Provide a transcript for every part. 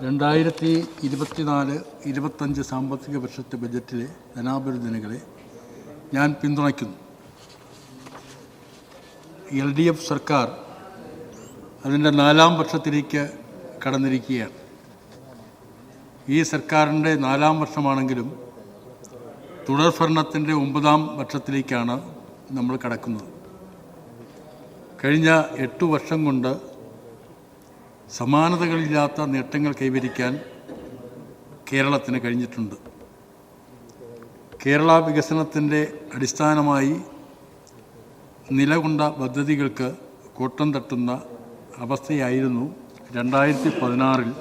2024-25 സാമ്പത്തിക വർഷത്തെ ബജറ്റിലെ ധനാഭ്യർത്ഥനകളെ ഞാൻ പിന്തുണയ്ക്കുന്നു. LDF സർക്കാർ അതിൻ്റെ 4-ാം വർഷത്തിലേക്ക് കടന്നിരിക്കുകയാണ്. ഈ സർക്കാരിൻ്റെ 4-ാം വർഷമാണെങ്കിലും തുടർഭരണത്തിൻ്റെ 9-ാം വർഷത്തിലേക്കാണ് നമ്മൾ കടക്കുന്നത്. കഴിഞ്ഞ 8 വർഷം കൊണ്ട് സമാനതകളില്ലാത്ത നേട്ടങ്ങൾ കൈവരിക്കാൻ കേരളത്തിന് കഴിഞ്ഞിട്ടുണ്ട്. കേരള വികസനത്തിൻ്റെ അടിസ്ഥാനമായി നിലകൊണ്ട പദ്ധതികൾക്ക് കോട്ടം തട്ടുന്ന അവസ്ഥയായിരുന്നു 2016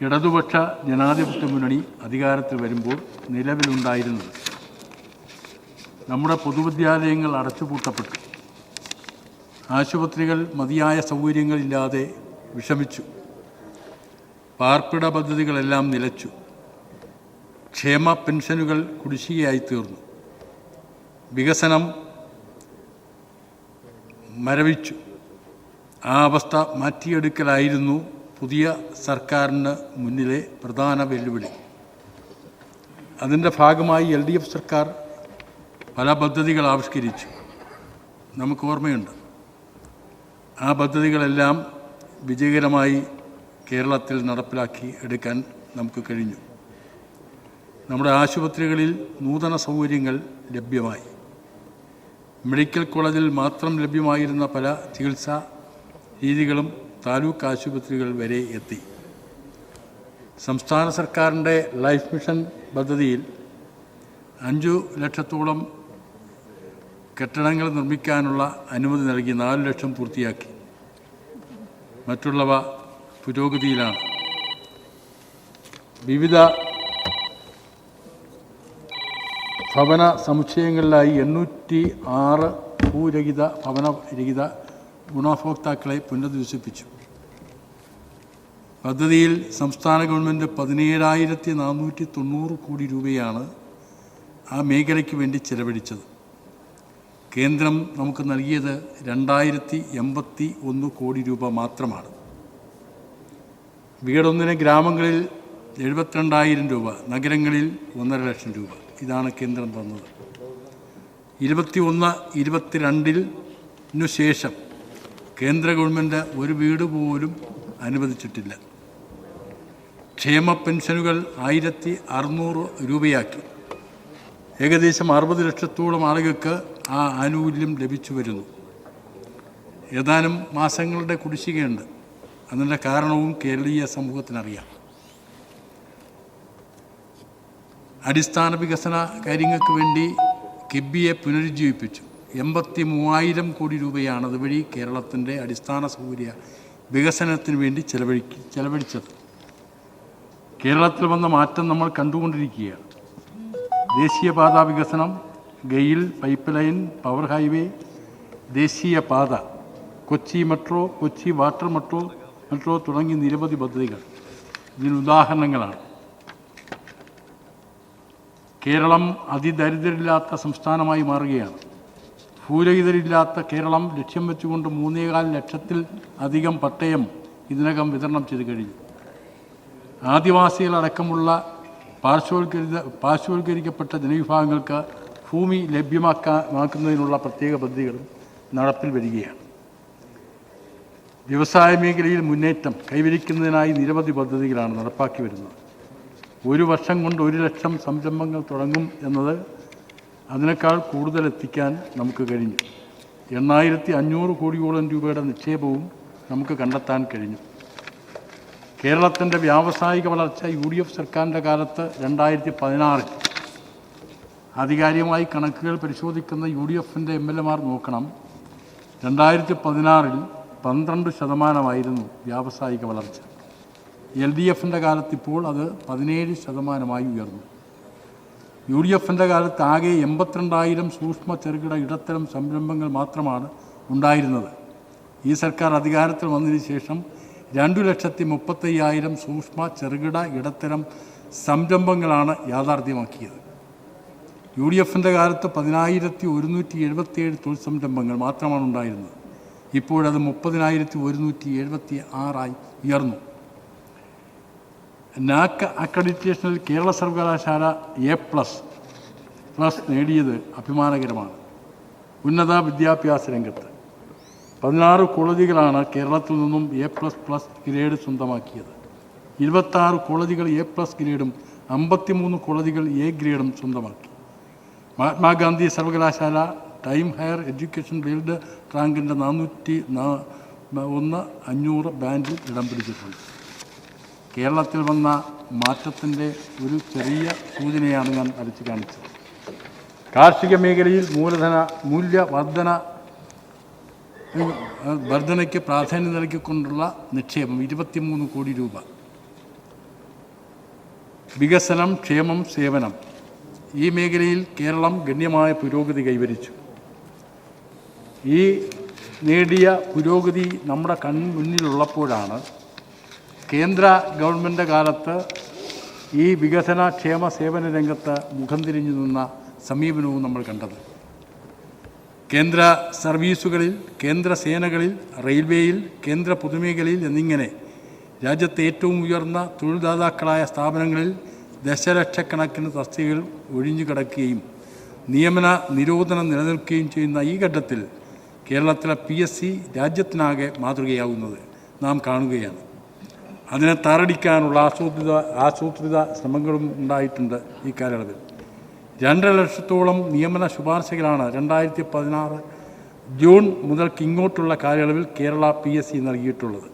ഇടതുപക്ഷ ജനാധിപത്യ മുന്നണി അധികാരത്തിൽ വരുമ്പോൾ നിലവിലുണ്ടായിരുന്നത്. നമ്മുടെ പൊതുവിദ്യാലയങ്ങൾ അടച്ചുപൂട്ടപ്പെട്ടു. ആശുപത്രികൾ മതിയായ സൗകര്യങ്ങളില്ലാതെ വിഷമിച്ചു. പാർപ്പിട പദ്ധതികളെല്ലാം നിലച്ചു. ക്ഷേമ പെൻഷനുകൾ കുടിശ്ശികയായിത്തീർന്നു. വികസനം മരവിച്ചു. ആ അവസ്ഥ മാറ്റിയെടുക്കലായിരുന്നു പുതിയ സർക്കാരിന് മുന്നിലെ പ്രധാന വെല്ലുവിളി. അതിൻ്റെ ഭാഗമായി LDF സർക്കാർ പല പദ്ധതികൾ ആവിഷ്കരിച്ചു. നമുക്ക് ഓർമ്മയുണ്ട്. ആ പദ്ധതികളെല്ലാം വിജയകരമായി കേരളത്തിൽ നടപ്പിലാക്കി എടുക്കാൻ നമുക്ക് കഴിഞ്ഞു. നമ്മുടെ ആശുപത്രികളിൽ നൂതന സൗകര്യങ്ങൾ ലഭ്യമായി. മെഡിക്കൽ കോളേജിൽ മാത്രം ലഭ്യമായിരുന്ന പല ചികിത്സാ രീതികളും താലൂക്ക് ആശുപത്രികൾ വരെ എത്തി. സംസ്ഥാന സർക്കാരിൻ്റെ ലൈഫ് മിഷൻ പദ്ധതിയിൽ 5 ലക്ഷത്തോളം കെട്ടിടങ്ങൾ നിർമ്മിക്കാനുള്ള അനുമതി നൽകി 4 ലക്ഷം പൂർത്തിയാക്കി. മറ്റുള്ളവ പുരോഗതിയിലാണ്. വിവിധ ഭവന സമുച്ചയങ്ങളിലായി 806 ഭൂരഹിത ഭവനരഹിത ഗുണഭോക്താക്കളെ പുനരധിവസിപ്പിച്ചു. പദ്ധതിയിൽ സംസ്ഥാന ഗവൺമെൻറ് 17,490 കോടി രൂപയാണ് ആ മേഖലയ്ക്ക് വേണ്ടി ചെലവഴിച്ചത്. കേന്ദ്രം നമുക്ക് നൽകിയത് 2,081 കോടി രൂപ മാത്രമാണ്. വീടൊന്നിന് ഗ്രാമങ്ങളിൽ 72,000 രൂപ, നഗരങ്ങളിൽ 1.5 ലക്ഷം രൂപ. ഇതാണ് കേന്ദ്രം തന്നത്. 21-22 ശേഷം കേന്ദ്ര ഗവൺമെൻറ് ഒരു വീട് പോലും അനുവദിച്ചിട്ടില്ല. ക്ഷേമ പെൻഷനുകൾ 1,600 രൂപയാക്കി. ഏകദേശം 60 ലക്ഷത്തോളം ആളുകൾക്ക് ആ ആനുകൂല്യം ലഭിച്ചു വരുന്നു. ഏതാനും മാസങ്ങളുടെ കുടിശ്ശികയുണ്ട്. അതിൻ്റെ കാരണവും കേരളീയ സമൂഹത്തിനറിയാം. അടിസ്ഥാന വികസന കാര്യങ്ങൾക്ക് വേണ്ടി കിബിയെ പുനരുജ്ജീവിപ്പിച്ചു. 83,000 കോടി രൂപയാണ് അതുവഴി കേരളത്തിൻ്റെ അടിസ്ഥാന സൗകര്യ വികസനത്തിന് വേണ്ടി ചെലവഴിച്ചത്. കേരളത്തിൽ വന്ന മാറ്റം നമ്മൾ കണ്ടുകൊണ്ടിരിക്കുകയാണ്. ദേശീയപാത വികസനം, GAIL, pipe line, power highway, ദേശീയപാത, Kochi metro, Kochi water metro തുടങ്ങി നിരവധി പദ്ധതികൾ ഇതിനുദാഹരണങ്ങളാണ്. കേരളം അതിദരിദ്രരില്ലാത്ത സംസ്ഥാനമായി മാറുകയാണ്. ഭൂരഹിതരില്ലാത്ത കേരളം ലക്ഷ്യം വെച്ചുകൊണ്ട് 3.25 ലക്ഷത്തിൽ അധികം പട്ടയം ഇതിനകം വിതരണം ചെയ്ത് കഴിഞ്ഞു. ആദിവാസികളടക്കമുള്ള പാർശ്വവൽക്കരിക്കപ്പെട്ട ജനവിഭാഗങ്ങൾക്ക് ഭൂമി ലഭ്യമാക്കുന്നതിനുള്ള പ്രത്യേക പദ്ധതികളും നടപ്പിൽ വരികയാണ്. വ്യവസായ മേഖലയിൽ മുന്നേറ്റം കൈവരിക്കുന്നതിനായി നിരവധി പദ്ധതികളാണ് നടപ്പാക്കി വരുന്നത്. 1 വർഷം കൊണ്ട് 1 ലക്ഷം സംരംഭങ്ങൾ തുടങ്ങും എന്നത് അതിനേക്കാൾ കൂടുതൽ എത്തിക്കാൻ നമുക്ക് കഴിഞ്ഞു. 8,500 കോടിയോളം രൂപയുടെ നിക്ഷേപവും നമുക്ക് കണ്ടെത്താൻ കഴിഞ്ഞു. കേരളത്തിൻ്റെ വ്യാവസായിക വളർച്ച UDF സർക്കാരിൻ്റെ കാലത്ത് 2016 ആധികാരികമായി കണക്കുകൾ പരിശോധിക്കുന്ന UDFൻ്റെ MLAമാർ നോക്കണം. 2016 12% വ്യാവസായിക വളർച്ച. LDFൻ്റെ കാലത്ത് ഇപ്പോൾ അത് 17% ഉയർന്നു. UDFൻ്റെ കാലത്ത് ആകെ 82,000 സൂക്ഷ്മ ചെറുകിട ഇടത്തരം സംരംഭങ്ങൾ മാത്രമാണ് ഉണ്ടായിരുന്നത്. ഈ സർക്കാർ അധികാരത്തിൽ വന്നതിന് ശേഷം 2,35,000 സൂക്ഷ്മ ചെറുകിട ഇടത്തരം സംരംഭങ്ങളാണ് യാഥാർത്ഥ്യമാക്കിയത്. UDFൻ്റെ കാലത്ത് 10,177 തൊഴിൽ സംരംഭങ്ങൾ മാത്രമാണ് ഉണ്ടായിരുന്നത്. ഇപ്പോഴത് 30,176 ഉയർന്നു. നാക് അക്രഡിറ്റേഷനിൽ കേരള സർവകലാശാല A++ നേടിയത് അഭിമാനകരമാണ്. ഉന്നത വിദ്യാഭ്യാസ രംഗത്ത് 16 കോളേജുകളാണ് കേരളത്തിൽ നിന്നും A++ ഗ്രേഡ് സ്വന്തമാക്കിയത്. 26 കോളേജുകൾ A+ ഗ്രേഡും 53 കോളേജുകൾ A ഗ്രേഡും സ്വന്തമാക്കി. മഹാത്മാഗാന്ധി സർവകലാശാല ടൈം ഹയർ എഡ്യൂക്കേഷൻ വേൾഡ് റാങ്കിൻ്റെ 401-500 ബാൻഡിൽ ഇടം പിടിച്ചിട്ടുണ്ട്. കേരളത്തിൽ വന്ന മാറ്റത്തിൻ്റെ ഒരു ചെറിയ സൂചനയാണ് ഞാൻ വരച്ച് കാണിച്ചത്. കാർഷിക മേഖലയിൽ വർധനയ്ക്ക് പ്രാധാന്യം നൽകിക്കൊണ്ടുള്ള നിക്ഷേപം 23 കോടി രൂപ. വികസനം, ക്ഷേമം, സേവനം ഈ മേഖലയിൽ കേരളം ഗണ്യമായ പുരോഗതി കൈവരിച്ചു. ഈ നേടിയ പുരോഗതി നമ്മുടെ കൺമുന്നിലുള്ളപ്പോഴാണ് കേന്ദ്ര ഗവൺമെൻറ് കാലത്ത് ഈ വികസന, ക്ഷേമ, സേവന രംഗത്ത് മുഖം തിരിഞ്ഞു നിന്ന സമീപനവും നമ്മൾ കണ്ടത്. കേന്ദ്ര സർവീസുകളിൽ, കേന്ദ്ര സേനകളിൽ, റെയിൽവേയിൽ, കേന്ദ്ര പൊതുമേഖലയിൽ എന്നിങ്ങനെ രാജ്യത്തെ ഏറ്റവും ഉയർന്ന തൊഴിൽദാതാക്കളായ സ്ഥാപനങ്ങളിൽ ദശലക്ഷക്കണക്കിന് തസ്തികകൾ ഒഴിഞ്ഞു കിടക്കുകയും നിയമന നിരോധനം നിലനിൽക്കുകയും ചെയ്യുന്ന ഈ ഘട്ടത്തിൽ കേരളത്തിലെ PSC രാജ്യത്തിനാകെ മാതൃകയാവുന്നത് നാം കാണുകയാണ്. അതിനെ താറടിക്കാനുള്ള ആസൂത്രിത ശ്രമങ്ങളും ഉണ്ടായിട്ടുണ്ട്. ഈ കാലയളവിൽ 2.5 ലക്ഷത്തോളം നിയമന ശുപാർശകളാണ് 2016 ജൂൺ മുതൽക്ക് ഇങ്ങോട്ടുള്ള കാലയളവിൽ കേരള PSC നൽകിയിട്ടുള്ളത്.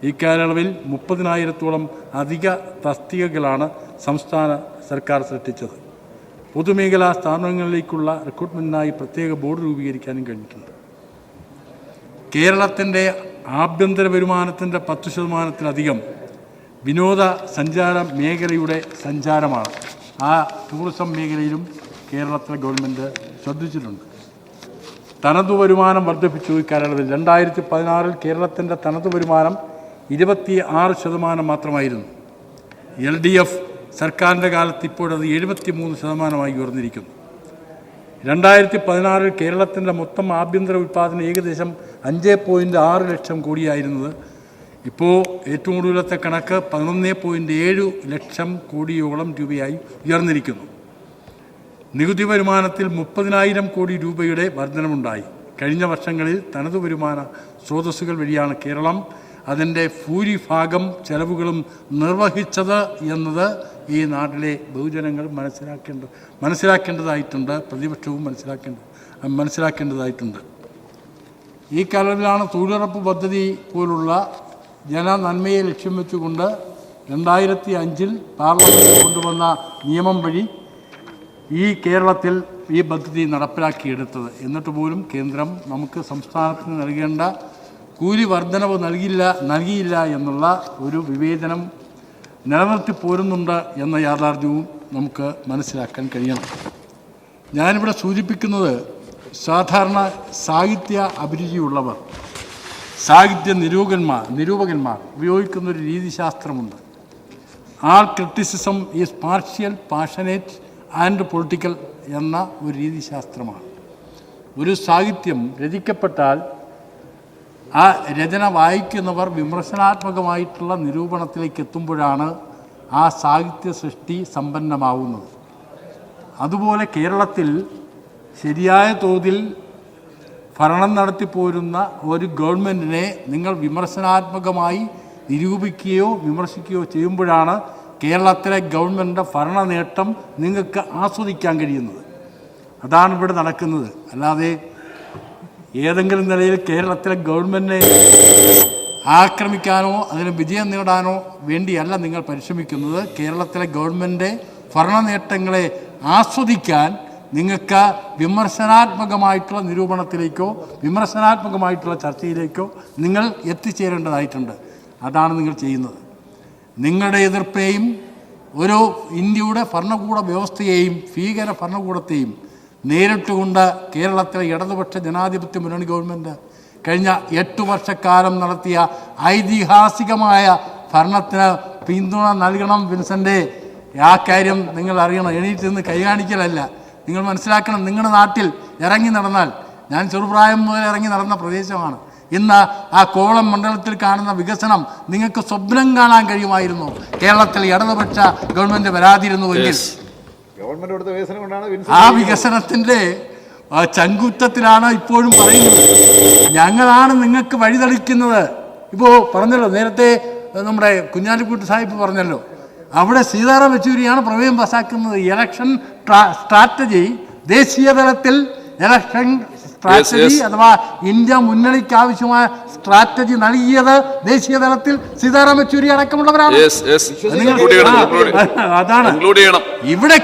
ഈ കാലയളവിൽ 30,000-ഓളം അധിക തസ്തികകളാണ് സംസ്ഥാന സർക്കാർ സൃഷ്ടിച്ചത്. പൊതുമേഖലാ സ്ഥാപനങ്ങളിലേക്കുള്ള റിക്രൂട്ട്മെൻറ്റിനായി പ്രത്യേക ബോർഡ് രൂപീകരിക്കാനും കഴിഞ്ഞിട്ടുണ്ട്. കേരളത്തിൻ്റെ ആഭ്യന്തര വരുമാനത്തിൻ്റെ 10%-ലധികം വിനോദ സഞ്ചാര മേഖലയുടെ സഞ്ചാരമാണ്. ആ ടൂറിസം മേഖലയിലും കേരളത്തിലെ ഗവൺമെൻറ് ശ്രദ്ധിച്ചിട്ടുണ്ട്. തനതു വരുമാനം വർദ്ധിപ്പിച്ചു. ഈ കാലയളവിൽ 2016 കേരളത്തിൻ്റെ തനതു വരുമാനം 26% മാത്രമായിരുന്നു. LDF സർക്കാരിൻ്റെ കാലത്ത് ഇപ്പോഴത് 73% ഉയർന്നിരിക്കുന്നു. 2016 കേരളത്തിൻ്റെ മൊത്തം ആഭ്യന്തര ഉൽപ്പാദനം ഏകദേശം 5.6 ലക്ഷം കോടിയായിരുന്നത് ഇപ്പോൾ ഏറ്റവും കൂടുതലത്തെ കണക്ക് 11.7 ലക്ഷം കോടിയോളം രൂപയായി ഉയർന്നിരിക്കുന്നു. നികുതി വരുമാനത്തിൽ 30,000 കോടി രൂപയുടെ വർധനമുണ്ടായി. കഴിഞ്ഞ വർഷങ്ങളിൽ തനതു വരുമാന സ്രോതസ്സുകൾ വഴിയാണ് കേരളം അതിൻ്റെ ഭൂരിഭാഗം ചെലവുകളും നിർവഹിച്ചത് എന്നത് ഈ നാട്ടിലെ ബഹുജനങ്ങൾ മനസ്സിലാക്കേണ്ടതായിട്ടുണ്ട്. പ്രതിപക്ഷവും മനസ്സിലാക്കേണ്ടതായിട്ടുണ്ട്. ഈ കാലത്തിലാണ് തൊഴിലുറപ്പ് പദ്ധതി പോലുള്ള ജനനന്മയെ ലക്ഷ്യം വെച്ചുകൊണ്ട് 2005 പാർലമെൻറ്റിൽ കൊണ്ടുവന്ന നിയമം വഴി ഈ കേരളത്തിൽ ഈ പദ്ധതി നടപ്പിലാക്കിയെടുത്തത്. എന്നിട്ട് പോലും കേന്ദ്രം നമുക്ക് സംസ്ഥാനത്തിന് നൽകേണ്ട കൂലി വർധനവ് നൽകിയില്ല എന്നുള്ള ഒരു വിവേചനം നിലനിർത്തി പോരുന്നുണ്ട് എന്ന യാഥാർത്ഥ്യവും നമുക്ക് മനസ്സിലാക്കാൻ കഴിയണം. ഞാനിവിടെ സൂചിപ്പിക്കുന്നത് സാധാരണ സാഹിത്യ അഭിരുചിയുള്ളവർ, സാഹിത്യ നിരൂപകന്മാർ ഉപയോഗിക്കുന്നൊരു രീതിശാസ്ത്രമുണ്ട്. All criticism is partial, passionate and political എന്ന ഒരു രീതിശാസ്ത്രമാണ്. ഒരു സാഹിത്യം രചിക്കപ്പെട്ടാൽ ആ രചന വായിക്കുന്നവർ വിമർശനാത്മകമായിട്ടുള്ള നിരൂപണത്തിലേക്ക് എത്തുമ്പോഴാണ് ആ സാഹിത്യ സൃഷ്ടി സമ്പന്നമാവുന്നത്. അതുപോലെ കേരളത്തിൽ ശരിയായ തോതിൽ ഭരണം നടത്തിപ്പോരുന്ന ഒരു ഗവൺമെൻറ്റിനെ നിങ്ങൾ വിമർശനാത്മകമായി നിരൂപിക്കുകയോ വിമർശിക്കുകയോ ചെയ്യുമ്പോഴാണ് കേരളത്തിലെ ഗവൺമെൻറ്റിൻ്റെ ഭരണ നേട്ടം നിങ്ങൾക്ക് ആസ്വദിക്കാൻ കഴിയുന്നത്. അതാണ് ഇവിടെ നടക്കുന്നത്. അല്ലാതെ ഏതെങ്കിലും നിലയിൽ കേരളത്തിലെ ഗവൺമെൻറ്റിനെ ആക്രമിക്കാനോ അതിന് വിജയം നേടാനോ വേണ്ടിയല്ല നിങ്ങൾ പരിശ്രമിക്കുന്നത്. കേരളത്തിലെ ഗവൺമെൻറ് ഭരണ നേട്ടങ്ങളെ ആസ്വദിക്കാൻ നിങ്ങൾക്ക് വിമർശനാത്മകമായിട്ടുള്ള നിരൂപണത്തിലേക്കോ വിമർശനാത്മകമായിട്ടുള്ള ചർച്ചയിലേക്കോ നിങ്ങൾ എത്തിച്ചേരേണ്ടതായിട്ടുണ്ട്. അതാണ് നിങ്ങൾ ചെയ്യുന്നത്. നിങ്ങളുടെ എതിർപ്പേയും ഒരു ഇന്ത്യയുടെ ഭരണകൂട വ്യവസ്ഥയെയും ഭീകര ഭരണകൂടത്തെയും നേരിട്ടുകൊണ്ട് കേരളത്തിലെ ഇടതുപക്ഷ ജനാധിപത്യ മുന്നണി ഗവൺമെൻറ് കഴിഞ്ഞ 8 വർഷക്കാലം നടത്തിയ ഐതിഹാസികമായ ഭരണത്തിന് പിന്തുണ നൽകണം. വിൻസെൻ്റ്, ആ കാര്യം നിങ്ങൾ അറിയണം. എണീറ്റ് നിന്ന് കൈകാണിക്കലല്ല. നിങ്ങൾ മനസ്സിലാക്കണം. നിങ്ങളുടെ നാട്ടിൽ ഇറങ്ങി നടന്നാൽ, ഞാൻ ചെറുപ്രായം മുതൽ ഇറങ്ങി നടന്ന പ്രദേശമാണ്. ഇന്ന് ആ കോവളം മണ്ഡലത്തിൽ കാണുന്ന വികസനം നിങ്ങൾക്ക് സ്വപ്നം കാണാൻ കഴിയുമായിരുന്നു കേരളത്തിൽ ഇടതുപക്ഷ ഗവൺമെൻറ് വരാതിരുന്നുവെങ്കിൽ. ആ വികസനത്തിൻ്റെ ചങ്കുറ്റത്തിലാണ് ഇപ്പോഴും പറയുന്നത്. ഞങ്ങളാണ് നിങ്ങൾക്ക് വഴിതെളിക്കുന്നത്. ഇപ്പോൾ പറഞ്ഞല്ലോ, നേരത്തെ നമ്മുടെ കുഞ്ഞാലിക്കുട്ടി സാഹിബ് പറഞ്ഞല്ലോ, അവിടെ സീതാറാം യെച്ചൂരിയാണ് പ്രമേയം പാസാക്കുന്നത്. ഇലക്ഷൻ സ്ട്രാറ്റജി, ദേശീയ തലത്തിൽ ഇലക്ഷൻ സ്ട്രാറ്റജി അഥവാ ഇന്ത്യ മുന്നണിക്ക് ആവശ്യമായ സ്ട്രാറ്റജി നൽകിയത് ദേശീയ തലത്തിൽ സീതാറാം യെച്ചൂരി അടക്കമുള്ളവരാണ്. അതാണ് ഇവിടെ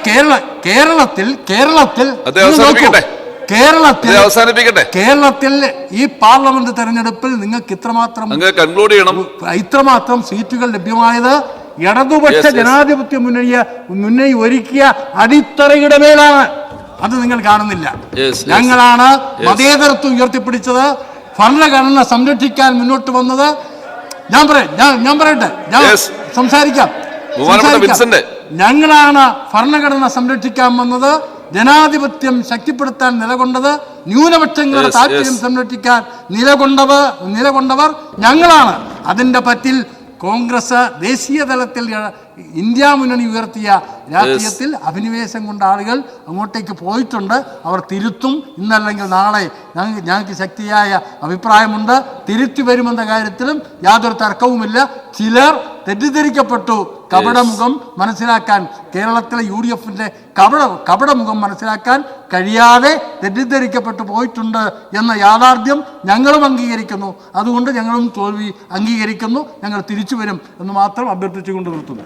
കേരളത്തിൽ ഈ പാർലമെന്റ് തെരഞ്ഞെടുപ്പിൽ നിങ്ങൾക്ക് ഇത്രമാത്രം സീറ്റുകൾ ലഭ്യമായത് ഇടതുപക്ഷ ജനാധിപത്യ മുന്നണി ഒരുക്കിയ അടിത്തറയുടെ മേലാണ്. അത് നിങ്ങൾ കാണുന്നില്ല. ഞങ്ങളാണ് മതേതരത്വം ഉയർത്തിപ്പിടിച്ചത്, ഭരണഘടന സംരക്ഷിക്കാൻ മുന്നോട്ട് വന്നത്. ഞാൻ പറയട്ടെ, സംസാരിക്കാം. ഞങ്ങളാണ് ഭരണഘടന സംരക്ഷിക്കാൻ വന്നത്, ജനാധിപത്യം ശക്തിപ്പെടുത്താൻ നിലകൊണ്ടത്, ന്യൂനപക്ഷങ്ങളുടെ താല്പര്യം സംരക്ഷിക്കാൻ നിലകൊണ്ടവർ ഞങ്ങളാണ്. അതിൻ്റെ പറ്റിൽ കോൺഗ്രസ് ദേശീയ തലത്തിൽ ഇന്ത്യ മുന്നണി ഉയർത്തിയ രാഷ്ട്രീയത്തിൽ അഭിനിവേശം കൊണ്ട ആളുകൾ അങ്ങോട്ടേക്ക് പോയിട്ടുണ്ട്. അവർ തിരുത്തും. ഇന്നല്ലെങ്കിൽ നാളെ ഞങ്ങൾക്ക് ശക്തിയായ അഭിപ്രായമുണ്ട്. തിരുത്തി വരുമെന്ന കാര്യത്തിലും യാതൊരു തർക്കവുമില്ല. ചിലർ തെറ്റിദ്ധരിക്കപ്പെട്ടു. കപടമുഖം മനസ്സിലാക്കാൻ, കേരളത്തിലെ UDFന്റെ കപടമുഖം മനസ്സിലാക്കാൻ കഴിയാതെ തെറ്റിദ്ധരിക്കപ്പെട്ടു പോയിട്ടുണ്ട് എന്ന യാഥാർത്ഥ്യം ഞങ്ങളും അംഗീകരിക്കുന്നു. അതുകൊണ്ട് ഞങ്ങളും തോൽവി അംഗീകരിക്കുന്നു. ഞങ്ങൾ തിരിച്ചു വരും എന്ന് മാത്രം അഭ്യർത്ഥിച്ചുകൊണ്ട് നിർത്തുന്നു.